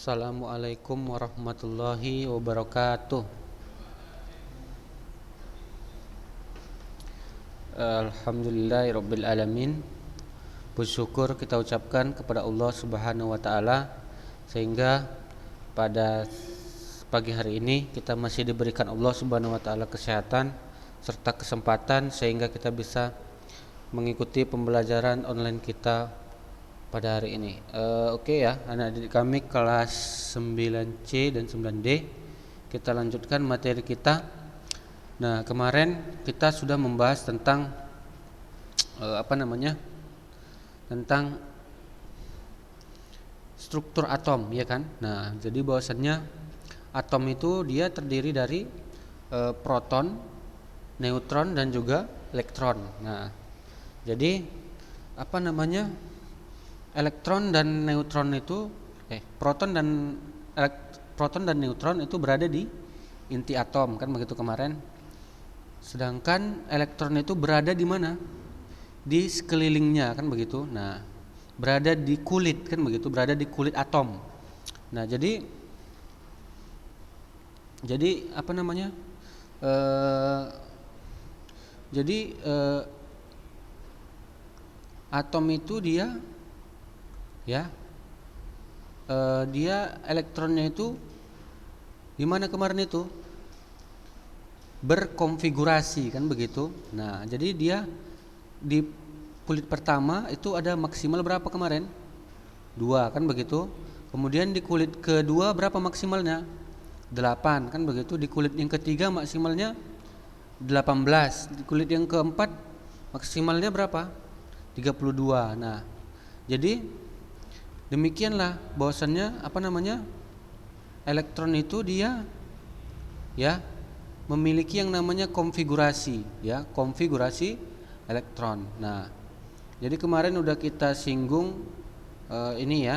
Assalamualaikum warahmatullahi wabarakatuh. Alhamdulillahirabbil alamin. Bersyukur kita ucapkan kepada Allah Subhanahu wa taala sehingga pada pagi hari ini kita masih diberikan Allah Subhanahu wa taala kesehatan serta kesempatan sehingga kita bisa mengikuti pembelajaran online kita pada hari ini. Oke ya, anak didik kami kelas 9C dan 9D. Kita lanjutkan materi kita. Nah, kemarin kita sudah membahas tentang tentang struktur atom, ya kan? Nah, jadi bahwasannya atom itu dia terdiri dari proton, neutron dan juga elektron. Nah, jadi elektron dan neutron itu proton dan neutron itu berada di inti atom, kan begitu kemarin. Sedangkan elektron itu berada di mana? Di sekelilingnya, kan begitu. Nah, berada di kulit, kan begitu, berada di kulit atom. Nah, jadi atom itu dia elektronnya itu gimana kemarin itu berkonfigurasi, kan begitu. Nah, jadi dia di kulit pertama itu ada maksimal berapa kemarin? 2, kan begitu. Kemudian di kulit kedua berapa maksimalnya? 8, kan begitu. Di kulit yang ketiga maksimalnya 18. Di kulit yang keempat maksimalnya berapa? 32. Nah, jadi demikianlah bahwasannya elektron itu dia memiliki yang namanya konfigurasi, konfigurasi elektron. Nah, jadi kemarin udah kita singgung ini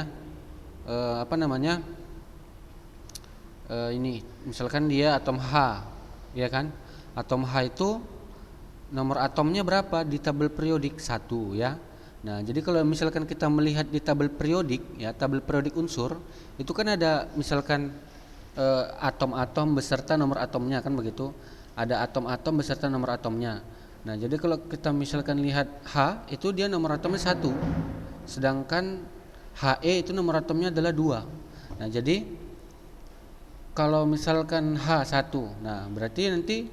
misalkan dia atom H, ya kan? Atom H itu nomor atomnya berapa di tabel periodik? 1, ya. Nah, jadi kalau misalkan kita melihat di tabel periodik, tabel periodik unsur, itu kan ada misalkan atom-atom beserta nomor atomnya, kan begitu. Ada atom-atom beserta nomor atomnya. Nah, jadi kalau kita misalkan lihat H, itu dia nomor atomnya 1. Sedangkan He itu nomor atomnya adalah 2. Nah, jadi kalau misalkan H1, nah berarti nanti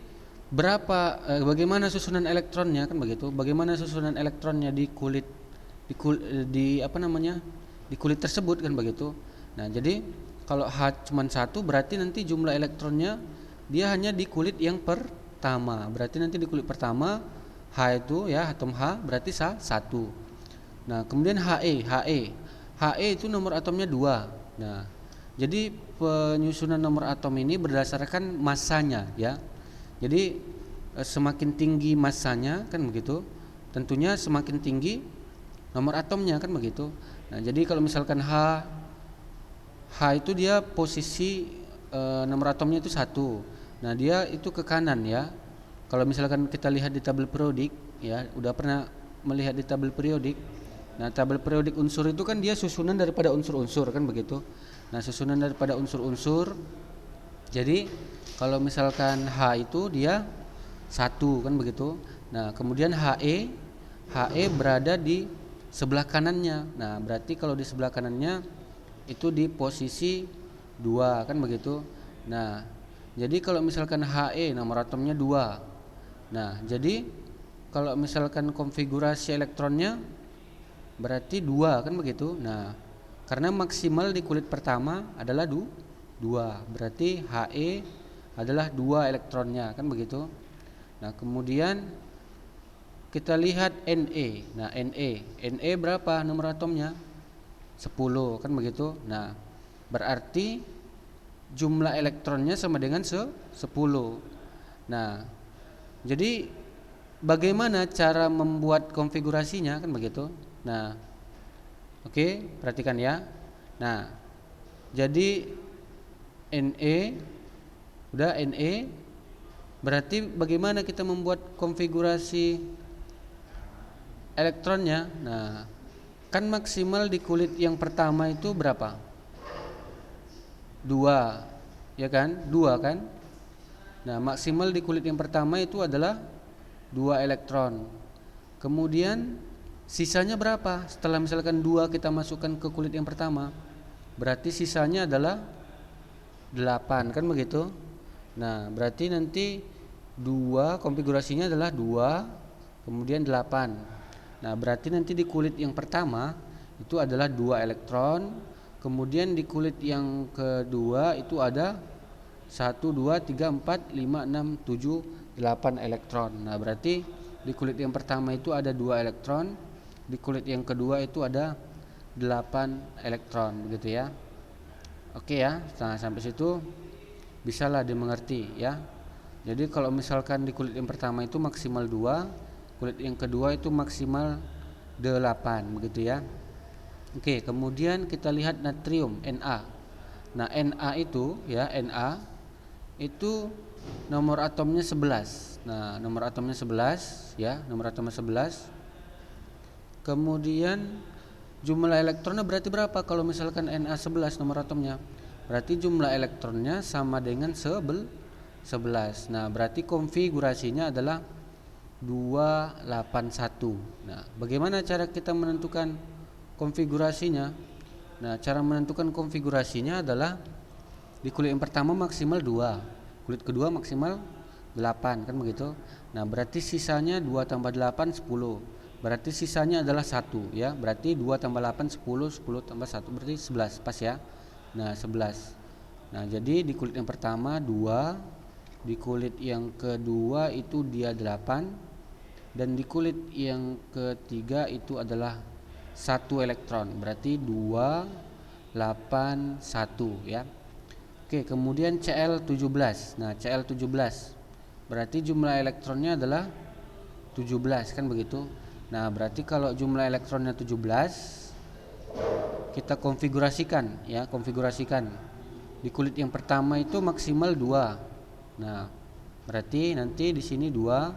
bagaimana susunan elektronnya, kan begitu? Bagaimana susunan elektronnya di kulit tersebut, kan begitu? Nah, jadi kalau H cuma 1 berarti nanti jumlah elektronnya dia hanya di kulit yang pertama. Berarti nanti di kulit pertama H itu atom H berarti 1. Nah, kemudian He itu nomor atomnya 2. Nah, jadi penyusunan nomor atom ini berdasarkan massanya, ya. Jadi semakin tinggi massanya, kan begitu, tentunya semakin tinggi nomor atomnya, kan begitu. Nah, jadi kalau misalkan H itu dia posisi nomor atomnya itu 1. Nah, dia itu ke kanan, ya. Kalau misalkan kita lihat di tabel periodik, ya, udah pernah melihat di tabel periodik. Nah, tabel periodik unsur itu kan dia susunan daripada unsur-unsur, kan begitu. Nah, susunan daripada unsur-unsur. Jadi kalau misalkan H itu dia 1, kan begitu. Nah, kemudian He berada di sebelah kanannya. Nah, berarti kalau di sebelah kanannya itu di posisi 2, kan begitu. Nah, jadi kalau misalkan He nomor atomnya 2. Nah, jadi kalau misalkan konfigurasi elektronnya berarti 2, kan begitu. Nah, karena maksimal di kulit pertama adalah 2, berarti He adalah 2 elektronnya, kan begitu. Nah, kemudian kita lihat Ne. Nah, Ne berapa nomor atomnya? 10, kan begitu. Nah, berarti jumlah elektronnya sama dengan 10. Nah, jadi bagaimana cara membuat konfigurasinya, kan begitu. Nah, oke, perhatikan ya. Nah, jadi Ne berarti bagaimana kita membuat konfigurasi elektronnya? Nah, kan maksimal di kulit yang pertama itu berapa? 2, ya kan? 2 kan? Nah, maksimal di kulit yang pertama itu adalah 2 elektron. Kemudian sisanya berapa? Setelah misalkan 2 kita masukkan ke kulit yang pertama, berarti sisanya adalah 8 kan begitu? Nah, berarti nanti 2 konfigurasinya adalah 2 kemudian 8. Nah, berarti nanti di kulit yang pertama itu adalah 2 elektron, kemudian di kulit yang kedua itu ada 1 2 3 4 5 6 7 8 elektron. Nah, berarti di kulit yang pertama itu ada 2 elektron, di kulit yang kedua itu ada 8 elektron begitu ya. Oke ya, nah sampai situ bisalah dimengerti ya. Jadi kalau misalkan di kulit yang pertama itu maksimal 2, kulit yang kedua itu maksimal 8 begitu ya. Oke, kemudian kita lihat natrium Na. Nah, Na itu ya, Na itu nomor atomnya 11. Nah, nomor atomnya 11 ya, nomor atomnya 11. Kemudian jumlah elektronnya berarti berapa kalau misalkan Na 11 nomor atomnya? Berarti jumlah elektronnya sama dengan 11. Nah, berarti konfigurasinya adalah 281. Nah, bagaimana cara kita menentukan konfigurasinya? Nah, cara menentukan konfigurasinya adalah di kulit yang pertama maksimal 2, kulit kedua maksimal 8 kan begitu. Nah, berarti sisanya 2 tambah 8 10. Berarti sisanya adalah 1 ya. Berarti 2 tambah 8 10, 10 tambah 1 berarti 11 pas ya. Nah, 11. Nah, jadi di kulit yang pertama 2, di kulit yang kedua itu dia 8, dan di kulit yang ketiga itu adalah 1 elektron. Berarti 2 8 1 ya. Oke, kemudian Cl17. Nah, Cl17 berarti jumlah elektronnya adalah 17 kan begitu. Nah, berarti kalau jumlah elektronnya 17 kita konfigurasikan ya, konfigurasikan. Di kulit yang pertama itu maksimal 2. Nah, berarti nanti di sini 2.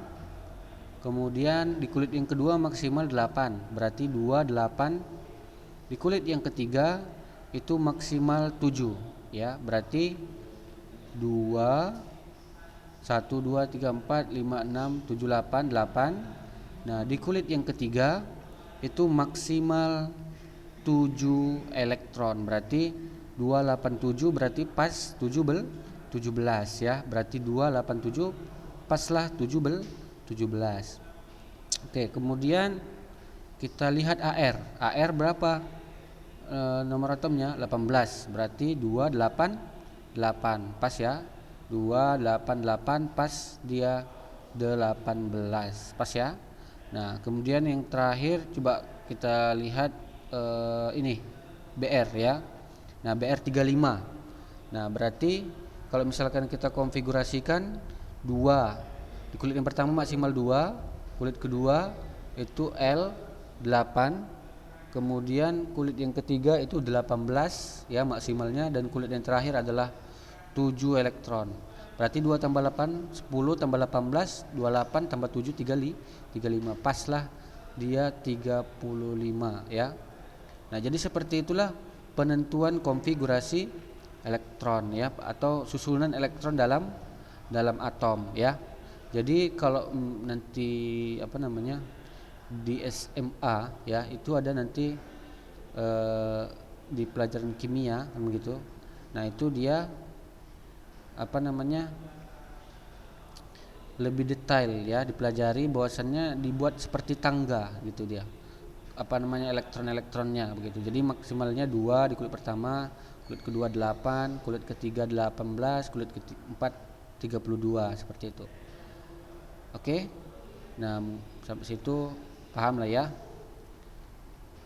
Kemudian di kulit yang kedua maksimal 8. Berarti 2 8. Di kulit yang ketiga itu maksimal 7 ya. Berarti 2 1 2 3 4 5 6 7 8 8. Nah, di kulit yang ketiga itu maksimal 7 elektron. Berarti 287 berarti pas 17 ya. Berarti 287 paslah 17. Oke, kemudian kita lihat AR. AR berapa? Nomor atomnya 18. Berarti 288 pas ya. 288 pas dia 18 pas ya. Nah, kemudian yang terakhir coba kita lihat ini BR ya. Nah, BR 35. Nah, berarti kalau misalkan kita konfigurasikan 2, di kulit yang pertama maksimal 2, kulit kedua itu L8, kemudian kulit yang ketiga itu 18 ya maksimalnya, dan kulit yang terakhir adalah 7 elektron. Berarti 2 tambah 8 10 tambah 18 28 tambah 7 35 paslah dia 35 ya. Nah, jadi seperti itulah penentuan konfigurasi elektron ya, atau susunan elektron dalam atom ya. Jadi kalau nanti di SMA ya itu ada nanti di pelajaran kimia kan begitu. Nah, itu dia lebih detail ya, dipelajari bahwasannya dibuat seperti tangga gitu dia. Elektron-elektronnya begitu. Jadi maksimalnya 2 di kulit pertama, kulit kedua 8, kulit ketiga 18, kulit keempat 32 seperti itu. Oke. Nah, sampai situ paham lah ya.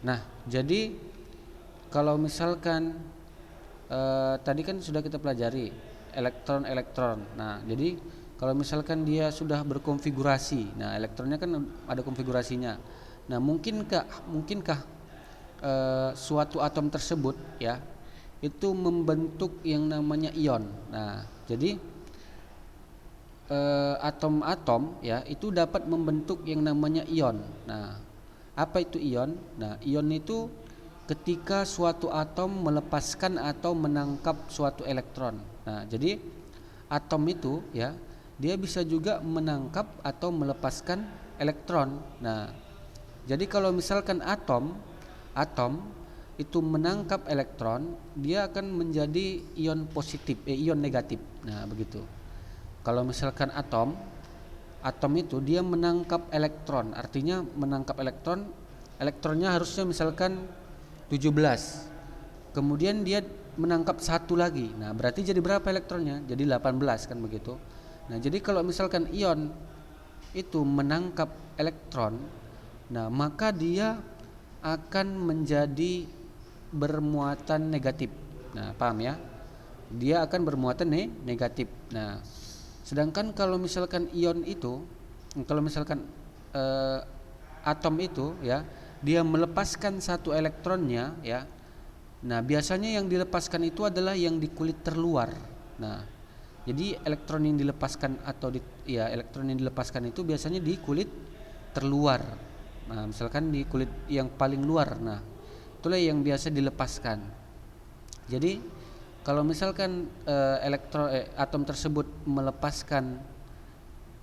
Nah, jadi kalau misalkan tadi kan sudah kita pelajari elektron. Nah, jadi kalau misalkan dia sudah berkonfigurasi, nah elektronnya kan ada konfigurasinya. Nah, mungkinkah suatu atom tersebut ya itu membentuk yang namanya ion. Nah, jadi atom-atom ya itu dapat membentuk yang namanya ion. Nah, apa itu ion? Nah, ion itu ketika suatu atom melepaskan atau menangkap suatu elektron. Nah, jadi atom itu ya, dia bisa juga menangkap atau melepaskan elektron. Nah, jadi kalau misalkan atom itu menangkap elektron, dia akan menjadi ion positif, ion negatif. Nah, begitu. Kalau misalkan atom itu dia menangkap elektron, artinya menangkap elektron, elektronnya harusnya misalkan 17. Kemudian dia menangkap satu lagi. Nah, berarti jadi berapa elektronnya? Jadi 18 kan begitu. Nah, jadi kalau misalkan ion itu menangkap elektron, nah maka dia akan menjadi bermuatan negatif. Nah, paham ya? Dia akan bermuatan negatif. Nah, sedangkan kalau misalkan ion itu, kalau misalkan atom itu ya, dia melepaskan satu elektronnya ya. Nah, biasanya yang dilepaskan itu adalah yang di kulit terluar. Nah, jadi elektron yang dilepaskan elektron yang dilepaskan itu biasanya di kulit terluar. Nah, misalkan di kulit yang paling luar. Nah, itulah yang biasa dilepaskan. Jadi kalau misalkan atom tersebut melepaskan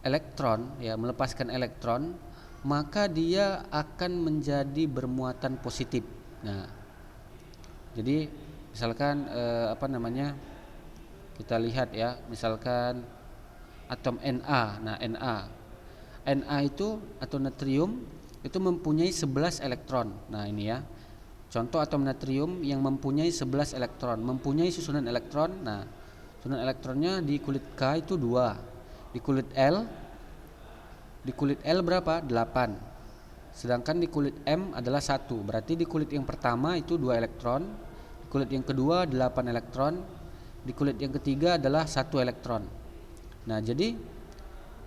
elektron, maka dia akan menjadi bermuatan positif. Nah, jadi misalkan kita lihat ya, misalkan atom Na. Nah, Na itu atau natrium itu mempunyai 11 elektron. Nah, ini ya. Contoh atom natrium yang mempunyai 11 elektron, mempunyai susunan elektron. Nah, susunan elektronnya di kulit K itu 2. Di kulit L berapa? 8. Sedangkan di kulit M adalah 1. Berarti di kulit yang pertama itu 2 elektron, di kulit yang kedua 8 elektron, di kulit yang ketiga adalah 1 elektron. Nah, jadi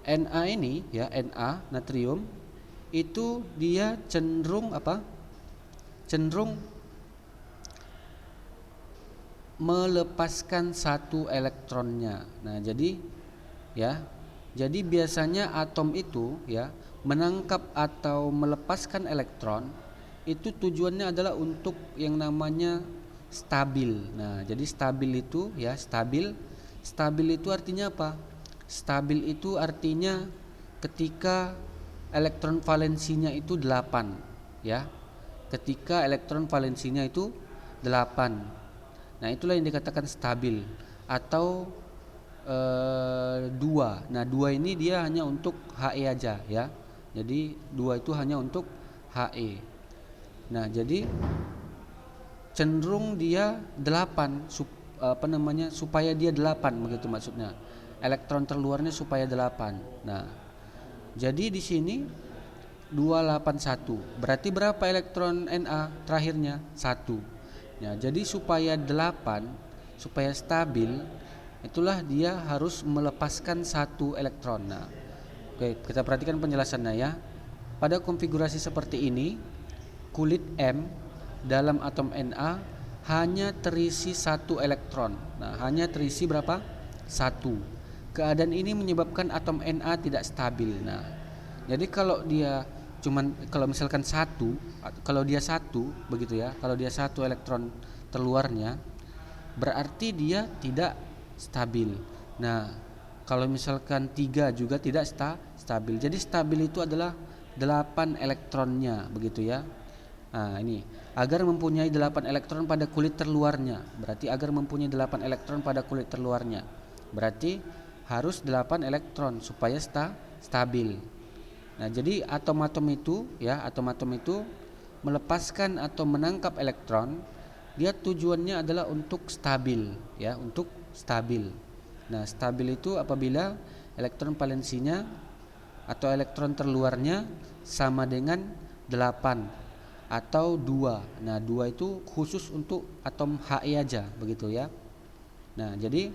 Na ini ya, Na natrium itu dia cenderung melepaskan satu elektronnya. Nah, jadi biasanya atom itu ya menangkap atau melepaskan elektron itu tujuannya adalah untuk yang namanya stabil. Nah, jadi stabil itu artinya apa? Stabil itu artinya ketika elektron valensinya itu 8 ya. Ketika elektron valensinya itu 8. Nah, itulah yang dikatakan stabil atau 2. Nah, 2 ini dia hanya untuk He aja ya. Jadi 2 itu hanya untuk He. Nah, jadi cenderung dia 8 supaya dia 8 begitu maksudnya. Elektron terluarnya supaya 8. Nah, jadi di sini 281. Berarti berapa elektron Na terakhirnya? 1. Ya, jadi supaya stabil, itulah dia harus melepaskan 1 elektron. Nah, oke, kita perhatikan penjelasannya ya. Pada konfigurasi seperti ini, kulit M dalam atom Na hanya terisi 1 elektron. Nah, hanya terisi berapa? 1. Keadaan ini menyebabkan atom Na tidak stabil. Nah, jadi kalau misalkan kalau dia 1 begitu ya, kalau dia 1 elektron terluarnya, berarti dia tidak stabil. Nah, kalau misalkan 3 juga tidak stabil. Jadi stabil itu adalah 8 elektronnya begitu ya. Nah, ini agar mempunyai 8 elektron pada kulit terluarnya. Berarti agar mempunyai 8 elektron pada kulit terluarnya, berarti harus 8 elektron supaya stabil. Nah, jadi atom-atom itu melepaskan atau menangkap elektron, dia tujuannya adalah untuk stabil ya, untuk stabil. Nah, stabil itu apabila elektron valensinya atau elektron terluarnya sama dengan 8 atau 2. Nah, 2 itu khusus untuk atom He aja begitu ya. Nah, jadi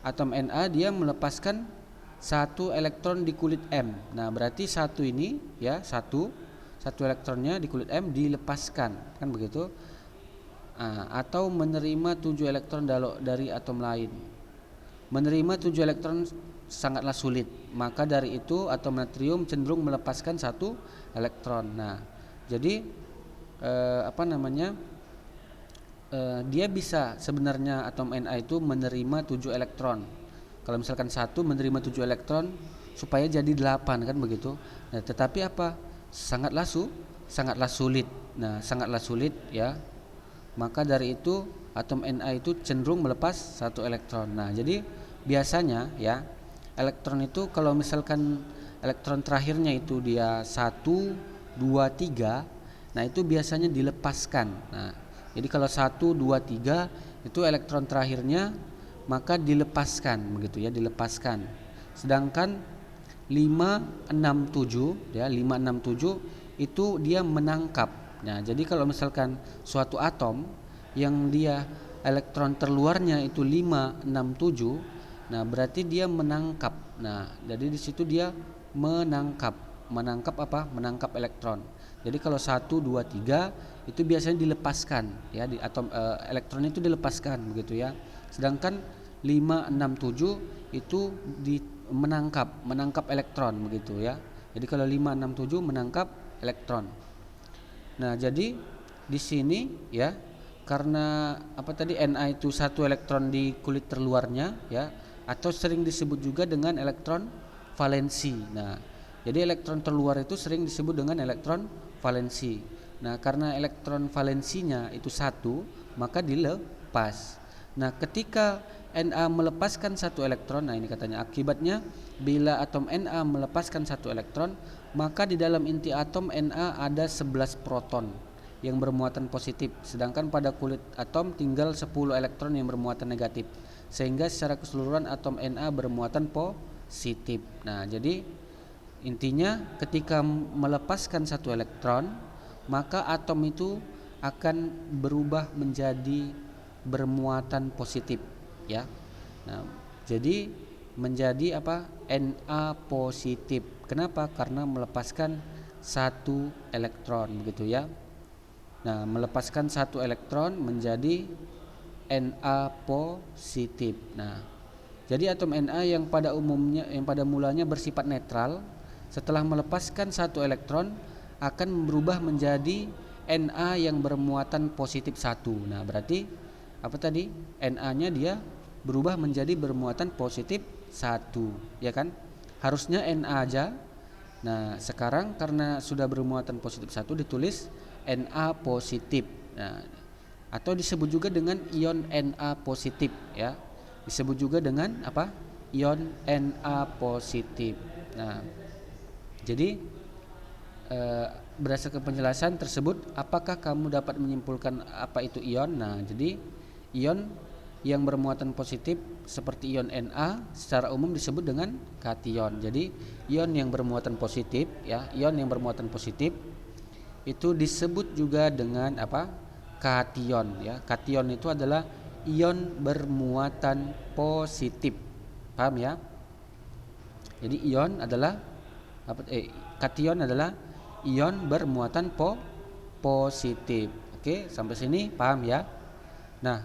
atom Na dia melepaskan 1 elektron di kulit M. Nah, berarti 1 ini ya, 1 elektronnya di kulit M dilepaskan, kan begitu? Atau menerima 7 elektron dari atom lain. Menerima 7 elektron sangatlah sulit. Maka dari itu atom natrium cenderung melepaskan 1 elektron. Nah, jadi dia bisa sebenarnya atom Na itu menerima 7 elektron. Kalau misalkan satu menerima 7 elektron supaya jadi 8 kan begitu. Nah, tetapi apa? Sangatlah sulit. Nah, sangatlah sulit ya. Maka dari itu atom Na itu cenderung melepas satu elektron. Nah, jadi biasanya ya elektron itu kalau misalkan elektron terakhirnya itu dia 1, 2, 3, nah itu biasanya dilepaskan. Nah, jadi kalau 1, 2, 3 itu elektron terakhirnya maka dilepaskan begitu ya, dilepaskan. Sedangkan 5, 6, 7 ya, 5, 6, 7 itu dia menangkap. Nah, jadi kalau misalkan suatu atom yang dia elektron terluarnya itu 5, 6, 7, nah berarti dia menangkap. Nah, jadi di situ dia menangkap apa? Menangkap elektron. Jadi kalau 1, 2, 3 itu biasanya dilepaskan ya, di atom elektron itu dilepaskan begitu ya. Sedangkan 5, 6, 7 itu menangkap elektron begitu ya. Jadi kalau 5, 6, 7 menangkap elektron. Nah, jadi di sini ya, karena apa tadi, Na itu satu elektron di kulit terluarnya ya, atau sering disebut juga dengan elektron valensi. Nah, jadi elektron terluar itu sering disebut dengan elektron valensi. Nah, karena elektron valensinya itu satu, maka dilepas. Nah, ketika Na melepaskan satu elektron, nah ini katanya akibatnya bila atom Na melepaskan satu elektron, maka di dalam inti atom Na ada 11 proton yang bermuatan positif, sedangkan pada kulit atom tinggal 10 elektron yang bermuatan negatif, sehingga secara keseluruhan atom Na bermuatan positif. Nah, jadi intinya ketika melepaskan satu elektron, maka atom itu akan berubah menjadi bermuatan positif ya. Nah, jadi menjadi apa? Na positif. Kenapa? Karena melepaskan satu elektron begitu ya. Nah, melepaskan satu elektron menjadi Na positif. Nah, jadi atom Na yang pada mulanya bersifat netral, setelah melepaskan satu elektron akan berubah menjadi Na yang bermuatan positif 1. Nah, berarti apa tadi? Na-nya dia berubah menjadi bermuatan positif 1, ya kan? Harusnya Na aja. Nah, sekarang karena sudah bermuatan positif 1 ditulis Na positif. Nah, atau disebut juga dengan ion Na positif ya. Disebut juga dengan apa? Ion Na positif. Nah, jadi berdasarkan penjelasan tersebut, apakah kamu dapat menyimpulkan apa itu ion? Nah, jadi ion yang bermuatan positif seperti ion Na secara umum disebut dengan kation. Jadi ion yang bermuatan positif ya, ion yang bermuatan positif itu disebut juga dengan apa? Kation ya. Kation itu adalah ion bermuatan positif. Paham ya? Jadi ion adalah kation adalah ion bermuatan positif. Oke, sampai sini paham ya? Nah,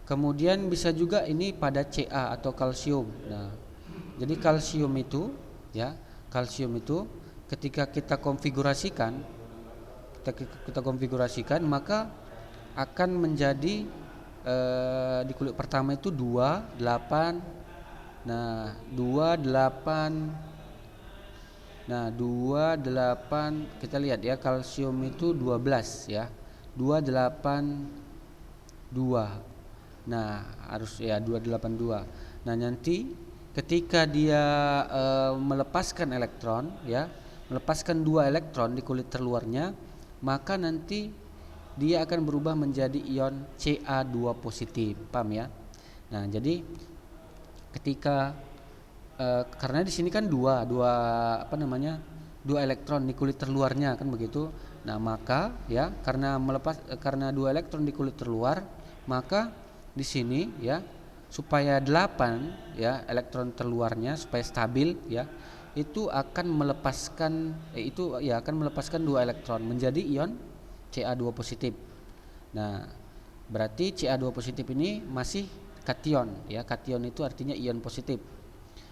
kemudian bisa juga ini pada Ca atau kalsium. Nah, jadi kalsium itu ya, kalsium itu ketika kita konfigurasikan maka akan menjadi di kulit pertama itu 28. Nah, 28. Nah, 28 kita lihat ya, kalsium itu 12 ya. 282. Nah, harus ya 282. Nah, nanti ketika dia melepaskan elektron ya, melepaskan 2 elektron di kulit terluarnya, maka nanti dia akan berubah menjadi ion Ca2 positif. Paham ya? Nah, jadi ketika karena di sini kan dua elektron di kulit terluarnya kan begitu. Nah, maka ya karena 2 elektron di kulit terluar, maka di sini ya supaya 8 ya elektron terluarnya supaya stabil ya, itu akan melepaskan 2 elektron menjadi ion Ca2 positif. Nah, berarti Ca2 positif ini masih kation ya. Kation itu artinya ion positif.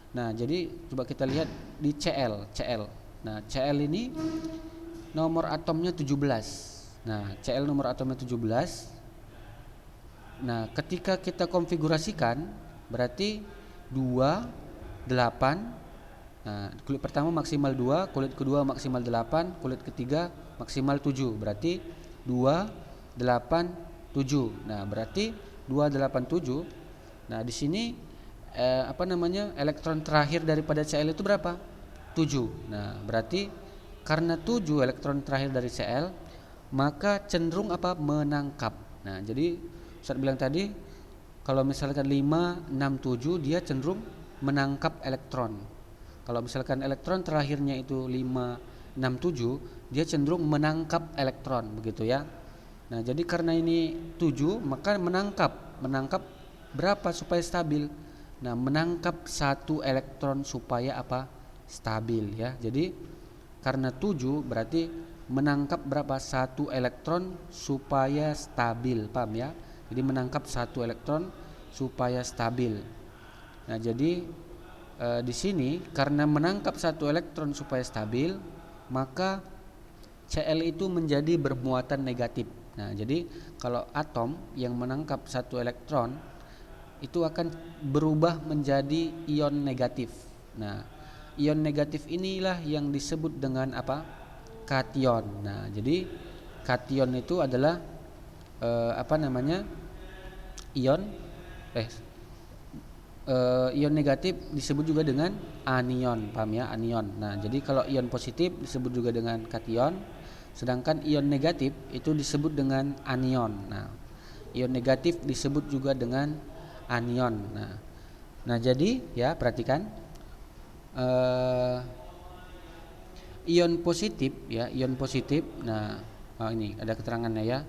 Nah, jadi coba kita lihat di Cl. Nah, Cl ini nomor atomnya 17. Nah, Cl nomor atomnya 17. Nah, ketika kita konfigurasikan berarti 2 8. Nah, kulit pertama maksimal 2, kulit kedua maksimal 8, kulit ketiga maksimal 7. Berarti 2 8 7. Nah, berarti 2 8 7. Nah, di sini elektron terakhir daripada Cl itu berapa? 7. Nah, berarti karena 7 elektron terakhir dari Cl, maka cenderung apa? Menangkap. Nah, jadi Ustaz bilang tadi kalau misalkan 5 6 7 dia cenderung menangkap elektron. Kalau misalkan elektron terakhirnya itu 5 6 7, dia cenderung menangkap elektron, begitu ya. Nah, jadi karena ini 7, maka menangkap berapa supaya stabil? Nah, menangkap 1 elektron supaya apa? Stabil ya. Jadi karena 7 berarti menangkap berapa? 1 elektron supaya stabil, paham ya? Jadi menangkap 1 elektron supaya stabil. Nah, jadi di sini karena menangkap 1 elektron supaya stabil, maka Cl itu menjadi bermuatan negatif. Nah, jadi kalau atom yang menangkap 1 elektron itu akan berubah menjadi ion negatif. Nah, ion negatif inilah yang disebut dengan apa? Kation. Nah, jadi kation itu adalah ion ion negatif disebut juga dengan anion, paham ya? Anion. Nah, jadi kalau ion positif disebut juga dengan kation, sedangkan ion negatif itu disebut dengan anion. Nah, ion negatif disebut juga dengan anion. Nah, jadi ya perhatikan ion positif ya, ion positif. Nah, ini ada keterangannya ya.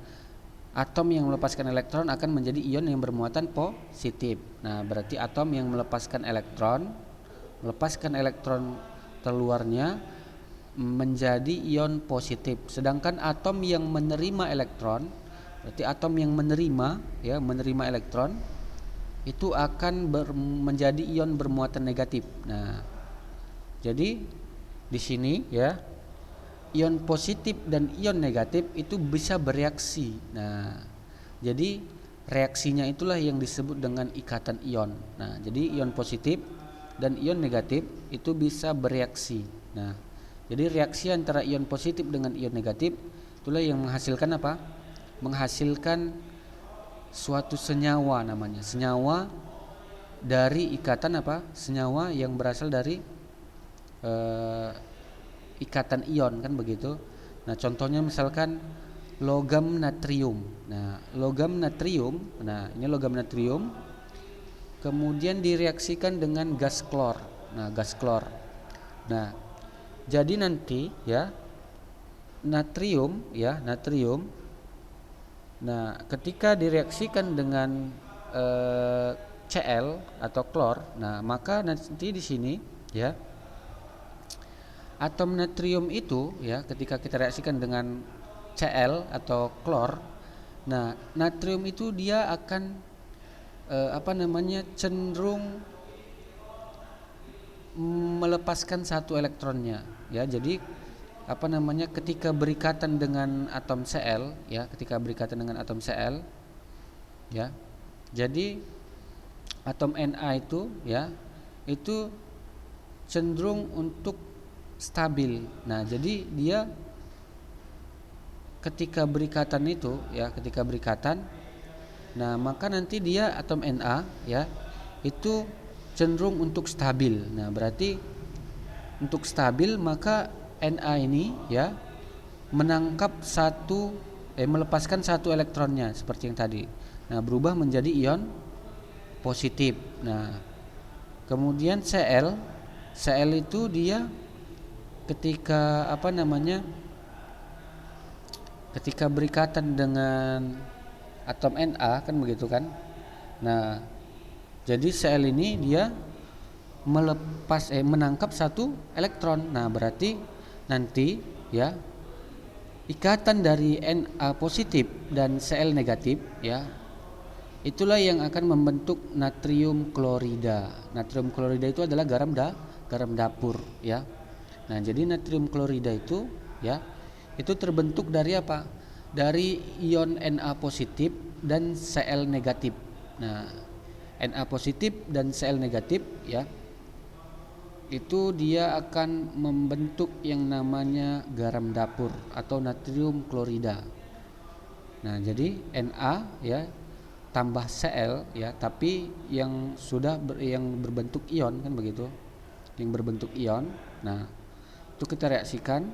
Atom yang melepaskan elektron akan menjadi ion yang bermuatan positif. Nah, berarti atom yang melepaskan elektron keluarnya menjadi ion positif. Sedangkan atom yang menerima elektron, berarti atom yang menerima elektron itu akan menjadi ion bermuatan negatif. Nah, jadi di sini ya, ion positif dan ion negatif itu bisa bereaksi. Nah, jadi reaksinya itulah yang disebut dengan ikatan ion. Nah, jadi ion positif dan ion negatif itu bisa bereaksi. Nah, jadi reaksi antara ion positif dengan ion negatif itulah yang menghasilkan apa? Menghasilkan suatu senyawa namanya. Senyawa dari ikatan apa? Senyawa yang berasal dari ikatan ion, kan begitu. Nah, contohnya misalkan logam natrium. Nah, logam natrium, ini logam natrium kemudian direaksikan dengan gas klor. Nah, gas klor. Nah, jadi nanti ya natrium. Nah, ketika direaksikan dengan Cl atau klor, nah maka nanti di sini ya atom natrium itu ya ketika kita reaksikan dengan Cl atau klor, nah natrium itu dia akan cenderung melepaskan 1 elektronnya ya. Jadi ketika berikatan dengan atom Cl ya, ya, jadi atom Na itu ya itu cenderung untuk stabil. Nah, jadi dia ketika berikatan nah maka nanti dia atom Na ya itu cenderung untuk stabil. Nah, berarti untuk stabil maka Na ini ya melepaskan 1 elektronnya seperti yang tadi. Nah, berubah menjadi ion positif. Nah, kemudian Cl itu dia ketika ketika berikatan dengan atom Na, kan begitu kan. Nah, jadi Cl ini dia menangkap 1 elektron. Nah, berarti nanti ya ikatan dari Na positif dan Cl negatif ya itulah yang akan membentuk natrium klorida. Natrium klorida itu adalah garam dapur ya. Nah, jadi natrium klorida itu ya itu terbentuk dari apa? Dari ion Na positif dan Cl negatif. Nah, Na positif dan Cl negatif ya, itu dia akan membentuk yang namanya garam dapur atau natrium klorida. Nah, jadi Na ya tambah Cl ya, tapi yang yang berbentuk ion kan begitu. Yang berbentuk ion. Nah, itu kita reaksikan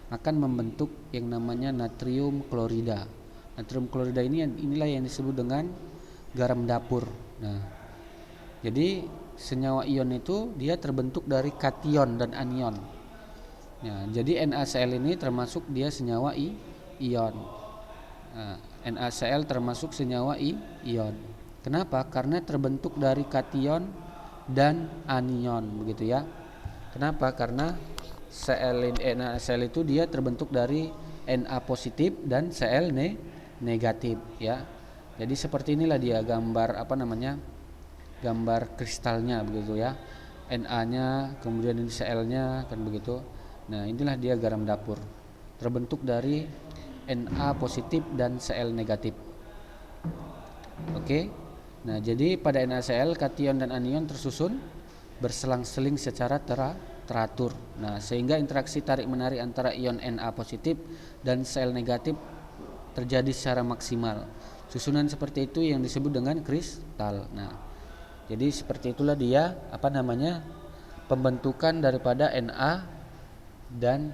akan membentuk yang namanya natrium klorida. Natrium klorida inilah yang disebut dengan garam dapur. Nah, jadi senyawa ion itu dia terbentuk dari kation dan anion. Nah, jadi NaCl ini termasuk dia senyawa ion. Nah, NaCl termasuk senyawa ion. Kenapa? Karena terbentuk dari kation dan anion, begitu ya. Kenapa? Karena NaCl itu dia terbentuk dari Na positif dan Cl negatif ya. Jadi seperti inilah dia gambar gambar kristalnya begitu ya. Na-nya, kemudian ini Cl-nya kan begitu. Nah, inilah dia garam dapur. Terbentuk dari Na positif dan Cl negatif. Oke. Nah, jadi pada NaCl kation dan anion tersusun berselang-seling secara teratur. Nah, sehingga interaksi tarik-menarik antara ion Na positif dan Cl negatif terjadi secara maksimal. Susunan seperti itu yang disebut dengan kristal. Nah, jadi seperti itulah dia pembentukan daripada Na dan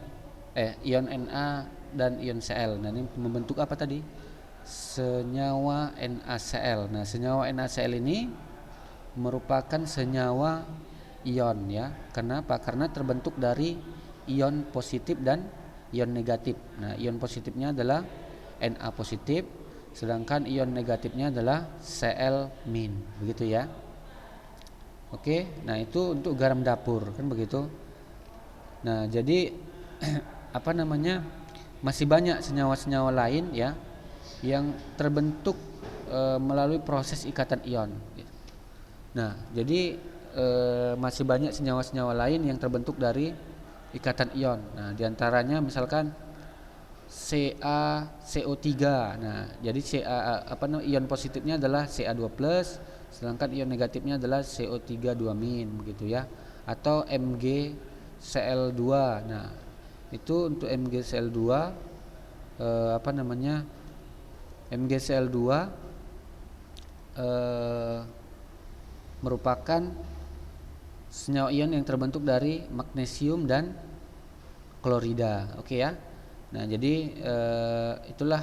ion Na dan ion Cl. Nah, ini membentuk apa tadi? Senyawa NaCl. Nah, senyawa NaCl ini merupakan senyawa ion ya. Kenapa? Karena terbentuk dari ion positif dan ion negatif. Nah, ion positifnya adalah Na positif, sedangkan ion negatifnya adalah Cl-. Begitu ya. Oke, nah itu untuk garam dapur kan begitu. Nah, jadi masih banyak senyawa-senyawa lain ya yang terbentuk melalui proses ikatan ion. Nah, jadi masih banyak senyawa-senyawa lain yang terbentuk dari ikatan ion. Nah, diantaranya misalkan CaCO3. Nah, jadi ion positifnya adalah Ca2+, sedangkan ion negatifnya adalah CO3 2- begitu ya. Atau MgCl2. Nah, itu untuk MgCl2 MgCl2 merupakan senyawa ion yang terbentuk dari magnesium dan klorida. Oke ya. Nah, jadi itulah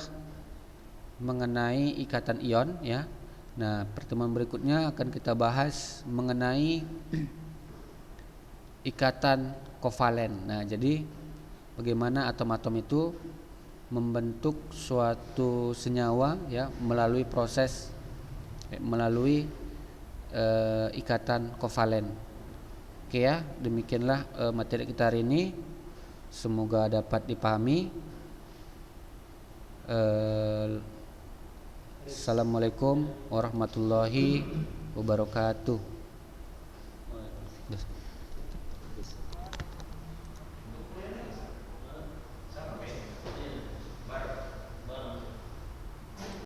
mengenai ikatan ion ya. Nah, pertemuan berikutnya akan kita bahas mengenai ikatan kovalen. Nah, jadi bagaimana atom-atom itu membentuk suatu senyawa ya melalui ikatan kovalen. Oke ya, demikianlah materi kita hari ini. Semoga dapat dipahami. Assalamualaikum warahmatullahi wabarakatuh.